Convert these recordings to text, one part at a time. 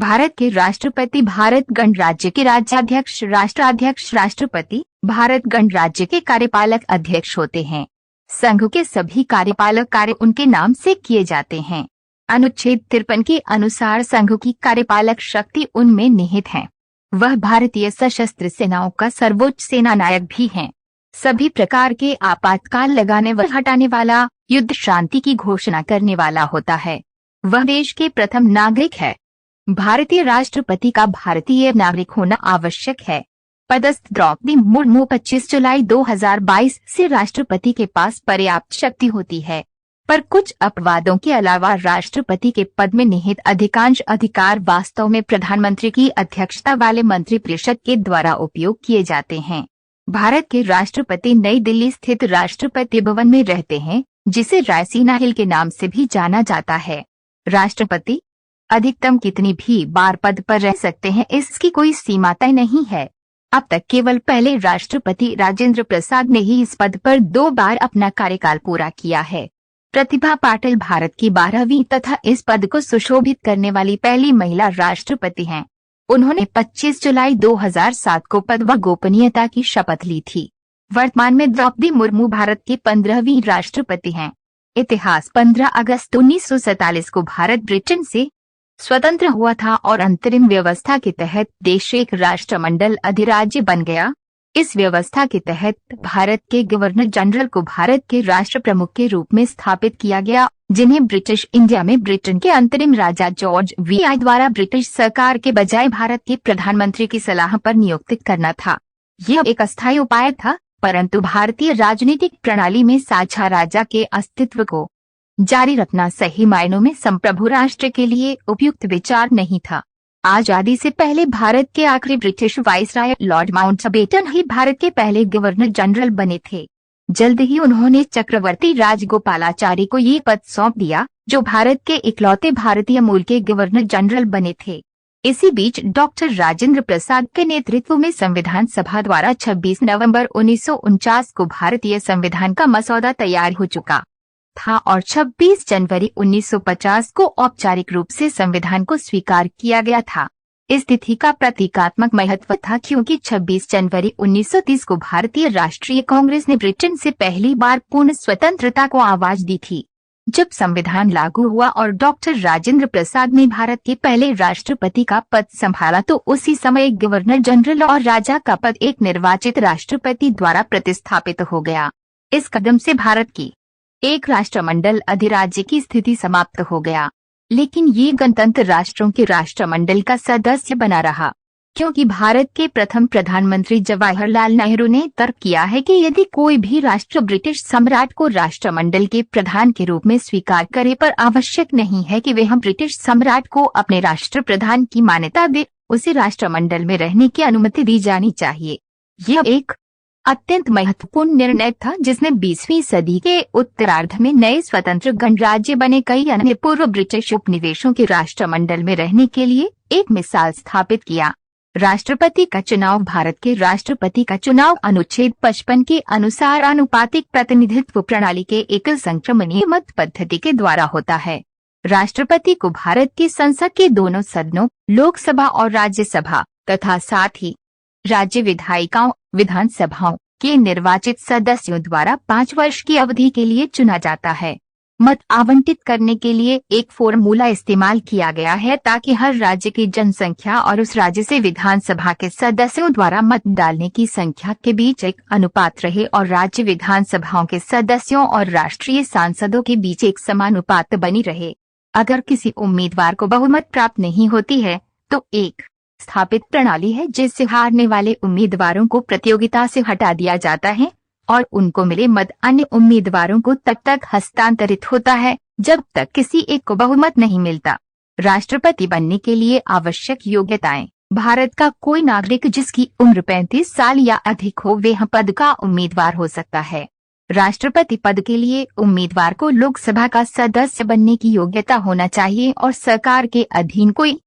भारत के राष्ट्रपति भारत गणराज्य के राज्याध्यक्ष राष्ट्राध्यक्ष राष्ट्रपति भारत गणराज्य के कार्यपालक अध्यक्ष होते हैं। संघ के सभी कार्यपालक कार्य उनके नाम से किए जाते हैं। अनुच्छेद 53 के अनुसार संघ की कार्यपालक शक्ति उनमें निहित है। वह भारतीय सशस्त्र सेनाओं का सर्वोच्च सेनानायक भी हैं। सभी प्रकार के आपातकाल लगाने व हटाने वाला, युद्ध शांति की घोषणा करने वाला होता है। वह देश के प्रथम नागरिक है। भारतीय राष्ट्रपति का भारतीय नागरिक होना आवश्यक है। पदस्थ द्रौपदी मुर्मू 25 जुलाई 2022 से राष्ट्रपति के पास पर्याप्त शक्ति होती है, पर कुछ अपवादों के अलावा राष्ट्रपति के पद में निहित अधिकांश अधिकार वास्तव में प्रधानमंत्री की अध्यक्षता वाले मंत्रिपरिषद के द्वारा उपयोग किए जाते हैं। भारत के राष्ट्रपति नई दिल्ली स्थित राष्ट्रपति भवन में रहते हैं, जिसे रायसीना हिल के नाम से भी जाना जाता है। राष्ट्रपति अधिकतम कितनी भी बार पद पर रह सकते हैं, इसकी कोई सीमा तय नहीं है। अब तक केवल पहले राष्ट्रपति राजेंद्र प्रसाद ने ही इस पद पर 2 बार अपना कार्यकाल पूरा किया है। प्रतिभा पाटिल भारत की 12वीं तथा इस पद को सुशोभित करने वाली पहली महिला राष्ट्रपति हैं। उन्होंने 25 जुलाई 2007 को पद व गोपनीयता की शपथ ली थी। वर्तमान में द्रौपदी मुर्मू भारत की 15वीं राष्ट्रपति हैं। इतिहास 15 अगस्त 1947 को भारत ब्रिटेन से स्वतंत्र हुआ था और अंतरिम व्यवस्था के तहत देश एक राष्ट्रमंडल अधिराज्य बन गया। इस व्यवस्था के तहत भारत के गवर्नर जनरल को भारत के राष्ट्र प्रमुख के रूप में स्थापित किया गया, जिन्हें ब्रिटिश इंडिया में ब्रिटेन के अंतरिम राजा जॉर्ज वीआई द्वारा ब्रिटिश सरकार के बजाय भारत के प्रधानमंत्री की सलाह पर नियुक्त करना था। यह एक अस्थायी उपाय था, परंतु भारतीय राजनीतिक प्रणाली में साझा राजा के अस्तित्व को जारी रखना सही मायनों में संप्रभु राष्ट्र के लिए उपयुक्त विचार नहीं था। आजादी से पहले भारत के आखिरी ब्रिटिश वाइसराय लॉर्ड माउंटबेटन ही भारत के पहले गवर्नर जनरल बने थे। जल्द ही उन्होंने चक्रवर्ती राजगोपालाचारी को ये पद सौंप दिया, जो भारत के इकलौते भारतीय मूल के गवर्नर जनरल बने थे। इसी बीच डॉक्टर राजेंद्र प्रसाद के नेतृत्व में संविधान सभा द्वारा 26 नवंबर 1949 को भारतीय संविधान का मसौदा तैयार हो चुका था और 26 जनवरी 1950 को औपचारिक रूप से संविधान को स्वीकार किया गया था। इस तिथि का प्रतीकात्मक महत्व था क्योंकि 26 जनवरी 1930 को भारतीय राष्ट्रीय कांग्रेस ने ब्रिटेन से पहली बार पूर्ण स्वतंत्रता को आवाज दी थी। जब संविधान लागू हुआ और डॉक्टर राजेंद्र प्रसाद ने भारत के पहले राष्ट्रपति का पद संभाला, तो उसी समय गवर्नर जनरल और राजा का पद एक निर्वाचित राष्ट्रपति द्वारा प्रतिस्थापित हो गया। इस कदम से भारत की एक राष्ट्रमंडल अधिराज्य की स्थिति समाप्त हो गया, लेकिन ये गणतंत्र राष्ट्रों के राष्ट्रमंडल का सदस्य बना रहा, क्योंकि भारत के प्रथम प्रधानमंत्री जवाहरलाल नेहरू ने तर्क किया है कि यदि कोई भी राष्ट्र ब्रिटिश सम्राट को राष्ट्रमंडल के प्रधान के रूप में स्वीकार करे, पर आवश्यक नहीं है कि वह ब्रिटिश सम्राट को अपने राष्ट्र प्रधान की मान्यता दे, उसे राष्ट्रमंडल में रहने की अनुमति दी जानी चाहिए। यह एक अत्यंत महत्वपूर्ण निर्णय था, जिसने 20वीं सदी के उत्तरार्ध में नए स्वतंत्र गणराज्य बने कई अन्य पूर्व ब्रिटिश उपनिवेशों के राष्ट्रमंडल में रहने के लिए एक मिसाल स्थापित किया। राष्ट्रपति का चुनाव भारत के राष्ट्रपति का चुनाव अनुच्छेद 55 के अनुसार आनुपातिक प्रतिनिधित्व प्रणाली के एकल संक्रमणीय मत पद्धति के द्वारा होता है। राष्ट्रपति को भारत की संसद के दोनों सदनों, लोकसभा और राज्यसभा तथा साथ ही राज्य विधायिकाओं, विधानसभाओं के निर्वाचित सदस्यों द्वारा 5 वर्ष की अवधि के लिए चुना जाता है। मत आवंटित करने के लिए एक फॉर्मूला इस्तेमाल किया गया है ताकि हर राज्य की जनसंख्या और उस राज्य से विधानसभा के सदस्यों द्वारा मत डालने की संख्या के बीच एक अनुपात रहे और राज्य विधानसभाओं के सदस्यों और राष्ट्रीय सांसदों के बीच एक समानुपात बनी रहे। अगर किसी उम्मीदवार को बहुमत प्राप्त नहीं होती है, तो एक स्थापित प्रणाली है जिससे हारने वाले उम्मीदवारों को प्रतियोगिता से हटा दिया जाता है और उनको मिले मत अन्य उम्मीदवारों को तब तक हस्तांतरित होता है जब तक किसी एक को बहुमत नहीं मिलता। राष्ट्रपति बनने के लिए आवश्यक योग्यताएं। भारत का कोई नागरिक जिसकी उम्र 35 साल या अधिक हो वह पद का उम्मीदवार हो सकता है। राष्ट्रपति पद के लिए उम्मीदवार को लोकसभा का सदस्य बनने की योग्यता होना चाहिए और सरकार के अधीन कोई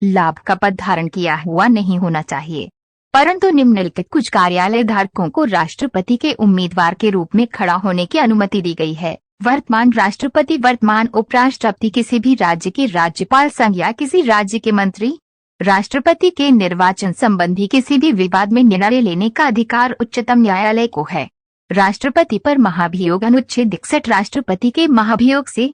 लाभ का पद धारण किया हुआ नहीं होना चाहिए। परंतु निम्नलिखित कुछ कार्यालय धारकों को राष्ट्रपति के उम्मीदवार के रूप में खड़ा होने की अनुमति दी गई है। वर्तमान राष्ट्रपति, वर्तमान उपराष्ट्रपति, किसी भी राज्य के राज्यपाल, संघ या किसी राज्य के मंत्री। राष्ट्रपति के निर्वाचन संबंधी किसी भी विवाद में निर्णय लेने का अधिकार उच्चतम न्यायालय को है। राष्ट्रपति पर महाभियोग अनुच्छेद 61 राष्ट्रपति के महाभियोग से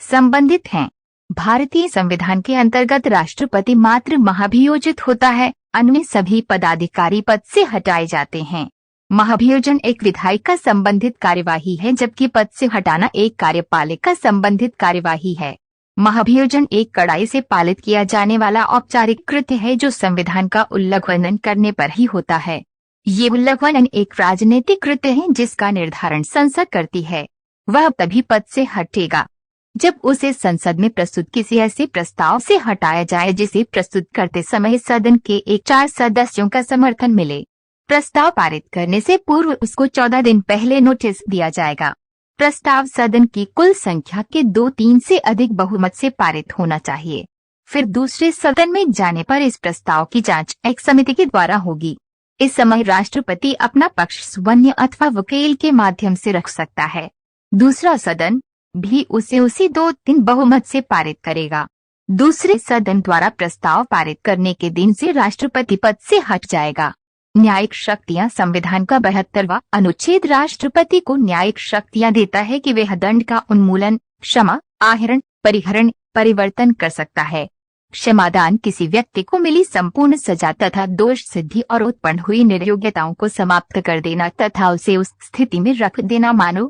संबंधित हैं। भारतीय संविधान के अंतर्गत राष्ट्रपति मात्र महाभियोजित होता है, अन्य सभी पदाधिकारी पद से हटाए जाते हैं। महाभियोजन एक विधायक का संबंधित कार्यवाही है, जबकि पद से हटाना एक कार्यपालिक का संबंधित कार्यवाही है। महाभियोजन एक कड़ाई से पालित किया जाने वाला औपचारिक कृत्य है जो संविधान का उल्लंघन करने पर ही होता है। ये उल्लंघन एक राजनीतिक कृत्य है जिसका निर्धारण संसद करती है। वह तभी पद से हटेगा जब उसे संसद में प्रस्तुत किसी ऐसे प्रस्ताव से हटाया जाए जिसे प्रस्तुत करते समय सदन के 1/4 सदस्यों का समर्थन मिले। प्रस्ताव पारित करने से पूर्व उसको 14 दिन पहले नोटिस दिया जाएगा। प्रस्ताव सदन की कुल संख्या के 2/3 से अधिक बहुमत से पारित होना चाहिए। फिर दूसरे सदन में जाने पर इस प्रस्ताव की जांच एक समिति के द्वारा होगी। इस समय राष्ट्रपति अपना पक्ष स्वयं अथवा वकील के माध्यम से रख सकता है। दूसरा सदन भी उसे उसी 2/3 बहुमत से पारित करेगा। दूसरे सदन द्वारा प्रस्ताव पारित करने के दिन से राष्ट्रपति पद से हट जाएगा। न्यायिक शक्तियां, संविधान का 72वां अनुच्छेद राष्ट्रपति को न्यायिक शक्तियां देता है कि वह दंड का उन्मूलन, क्षमा, आहरण, परिहरण, परिवर्तन कर सकता है। क्षमादान किसी व्यक्ति को मिली संपूर्ण सजा तथा दोष सिद्धि और उत्पन्न हुई निर्योग्यताओं को समाप्त कर देना तथा उसे उस स्थिति में रख देना मानो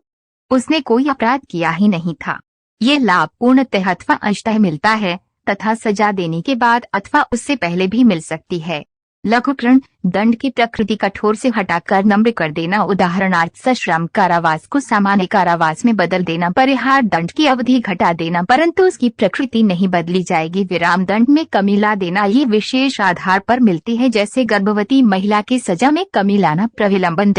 उसने कोई अपराध किया ही नहीं था। ये लाभ पूर्णतः अथवा अंशतः मिलता है तथा सजा देने के बाद अथवा उससे पहले भी मिल सकती है। लघुकरण, दंड की प्रकृति कठोर से हटाकर नम्र कर देना, उदाहरणार्थ सश्रम कारावास को सामान्य कारावास में बदल देना। परिहार, दंड की अवधि घटा देना परंतु उसकी प्रकृति नहीं बदली जाएगी। विराम, दंड में कमी ला देना, ये विशेष आधार पर मिलती है, जैसे गर्भवती महिला की सजा में कमी लाना। प्रविलंबन,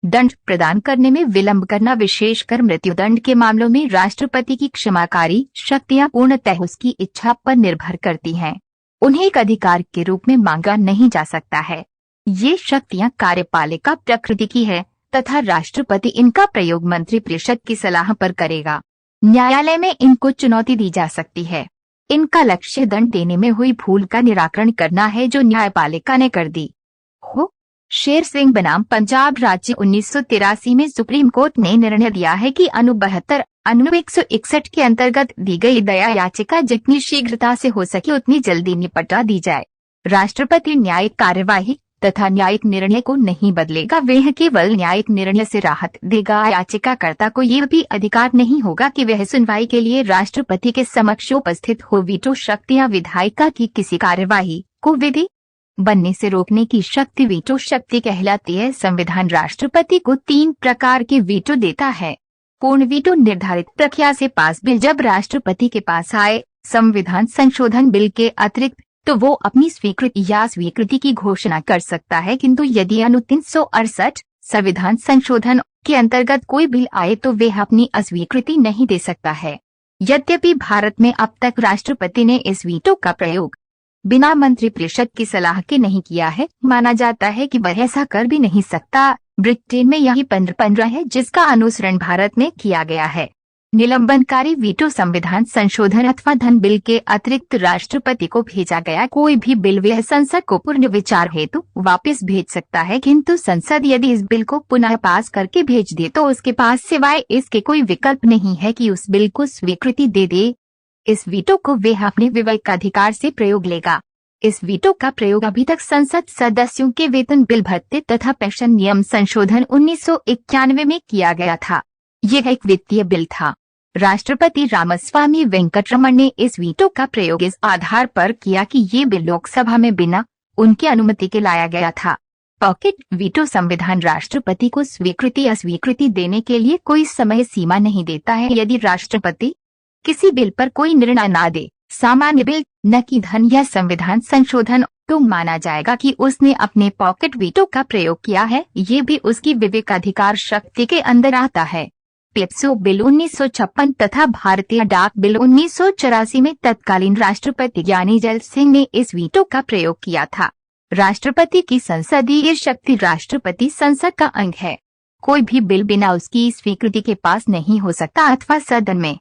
दंड प्रदान करने में विलंब करना, विशेषकर मृत्युदंड के मामलों में राष्ट्रपति की क्षमाकारी शक्तियां पूर्णतः उसकी इच्छा पर निर्भर करती हैं। उन्हें एक अधिकार के रूप में मांगा नहीं जा सकता है। ये शक्तियां कार्यपालिका प्रकृति की है तथा राष्ट्रपति इनका प्रयोग मंत्रिपरिषद की सलाह पर करेगा। न्यायालय में इनको चुनौती दी जा सकती है। इनका लक्ष्य दंड देने में हुई भूल का निराकरण करना है जो न्यायपालिका ने कर दी हो। शेर सिंह बनाम पंजाब राज्य 1983 में सुप्रीम कोर्ट ने निर्णय दिया है कि अनु 72 अनु 161 के अंतर्गत दी गई दया याचिका जितनी शीघ्रता से हो सके उतनी जल्दी निपटा दी जाए। राष्ट्रपति न्यायिक कार्यवाही तथा न्यायिक निर्णय को नहीं बदलेगा, वह केवल न्यायिक निर्णय से राहत देगा। याचिकाकर्ता को यह भी अधिकार नहीं होगा कि वह सुनवाई के लिए राष्ट्रपति के समक्ष उपस्थित हो। वीटो शक्तियां, विधायिका की किसी कार्यवाही को विधि बनने से रोकने की शक्ति वीटो शक्ति कहलाती है। संविधान राष्ट्रपति को 3 प्रकार के वीटो देता है। पूर्ण वीटो, निर्धारित प्रक्रिया से पास बिल जब राष्ट्रपति के पास आए संविधान संशोधन बिल के अतिरिक्त तो वो अपनी स्वीकृति या स्वीकृति की घोषणा कर सकता है, किंतु यदि अनु 368 संविधान संशोधन के अंतर्गत कोई बिल आए तो वह अपनी अस्वीकृति नहीं दे सकता है। यद्यपि भारत में अब तक राष्ट्रपति ने इस वीटो का प्रयोग बिना मंत्रिपरिषद की सलाह के नहीं किया है, माना जाता है कि वह ऐसा कर भी नहीं सकता। ब्रिटेन में यही 15 है जिसका अनुसरण भारत में किया गया है। निलंबनकारी वीटो, संविधान संशोधन अथवा धन बिल के अतिरिक्त राष्ट्रपति को भेजा गया कोई भी बिल वह संसद को पुनः विचार हेतु वापस भेज सकता है, किंतु संसद यदि इस बिल को पुनः पास करके भेज दे तो उसके पास सिवाय इसके कोई विकल्प नहीं है कि उस बिल को स्वीकृति दे दे। इस वीटो को वह अपने विवेकाधिकार से प्रयोग लेगा। इस वीटो का प्रयोग अभी तक संसद सदस्यों के वेतन, बिल, भत्ते तथा पेंशन नियम संशोधन 1991 में किया गया था। यह एक वित्तीय बिल था। राष्ट्रपति रामास्वामी वेंकटरमण ने इस वीटो का प्रयोग इस आधार पर किया कि ये बिल लोकसभा में बिना उनकी अनुमति के लाया गया था। पॉकेट वीटो, संविधान राष्ट्रपति को स्वीकृति अस्वीकृति देने के लिए कोई समय सीमा नहीं देता है। यदि राष्ट्रपति किसी बिल पर कोई निर्णय ना दे, सामान्य बिल न कि धन या संविधान संशोधन, तो माना जाएगा कि उसने अपने पॉकेट वीटो का प्रयोग किया है। ये भी उसकी विवेकाधिकार शक्ति के अंदर आता है। पेप्सो बिल 1956 तथा भारतीय डाक बिल 1984 में तत्कालीन राष्ट्रपति ज्ञानी जैल सिंह ने इस वीटो का प्रयोग किया था। राष्ट्रपति की संसदीय शक्ति, राष्ट्रपति संसद का अंग है। कोई भी बिल बिना उसकी स्वीकृति के पास नहीं हो सकता अथवा सदन में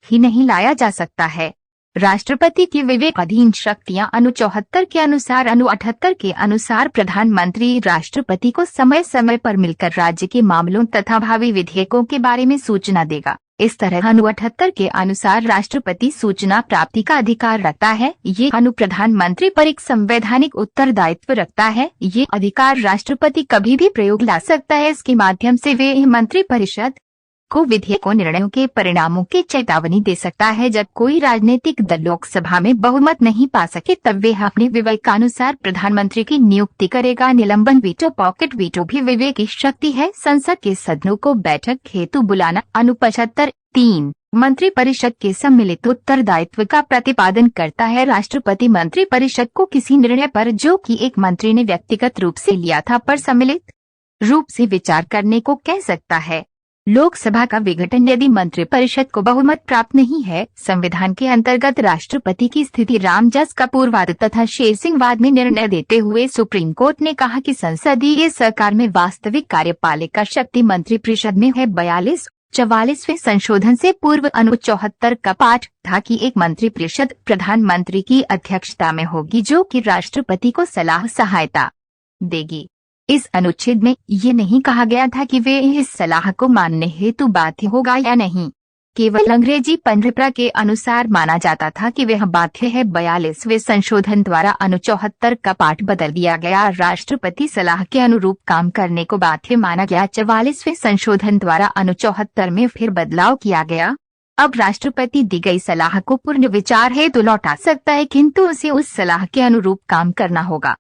ही नहीं लाया जा सकता है। राष्ट्रपति की विवेकाधीन शक्तियां अनु 74 के अनुसार अनु 78 के अनुसार प्रधानमंत्री राष्ट्रपति को समय समय पर मिलकर राज्य के मामलों तथा भावी विधेयकों के बारे में सूचना देगा। इस तरह अनु 78 के अनुसार राष्ट्रपति सूचना प्राप्ति का अधिकार रखता है। ये अनु प्रधानमंत्री पर एक संवैधानिक उत्तरदायित्व रखता है। ये अधिकार राष्ट्रपति कभी भी प्रयोग ला सकता है। इसके माध्यम से वे मंत्रिपरिषद को विधेयकों निर्णयों के परिणामों की चेतावनी दे सकता है। जब कोई राजनीतिक दल लोकसभा में बहुमत नहीं पा सके तब वे अपने विवेकानुसार प्रधानमंत्री की नियुक्ति करेगा। निलंबन वीटो पॉकेट वीटो भी विवेक की शक्ति है। संसद के सदनों को बैठक हेतु बुलाना। अनु 75(3) मंत्रिपरिषद के सम्मिलित उत्तरदायित्व का प्रतिपादन करता है। राष्ट्रपति मंत्रिपरिषद को किसी निर्णय पर जो कि एक मंत्री ने व्यक्तिगत रूप से लिया था पर सम्मिलित रूप से विचार करने को कह सकता है। लोकसभा का विघटन यदि मंत्रिपरिषद को बहुमत प्राप्त नहीं है। संविधान के अंतर्गत राष्ट्रपति की स्थिति रामजस कपूरवाद तथा शेर सिंह वाद में निर्णय देते हुए सुप्रीम कोर्ट ने कहा कि संसदीय सरकार में वास्तविक कार्यपालिका शक्ति मंत्रिपरिषद में है। 44वें संशोधन से पूर्व अनु 74 का पाठ था कि एक मंत्रिपरिषद प्रधानमंत्री की अध्यक्षता में होगी जो कि राष्ट्रपति को सलाह सहायता देगी। इस अनुच्छेद में ये नहीं कहा गया था कि वे इस सलाह को मानने हेतु बाध्य होगा या नहीं। केवल अंग्रेजी पंद्रह के अनुसार माना जाता था कि वह बाध्य है। 42वें संशोधन द्वारा अनु 74 का पाठ बदल दिया गया। राष्ट्रपति सलाह के अनुरूप काम करने को बाध्य माना गया। 44वें संशोधन द्वारा अनु 74 में फिर बदलाव किया गया। अब राष्ट्रपति दी गई सलाह को पुनर्विचार हेतु लौटा सकता है किंतु उसे उस सलाह के अनुरूप काम करना होगा।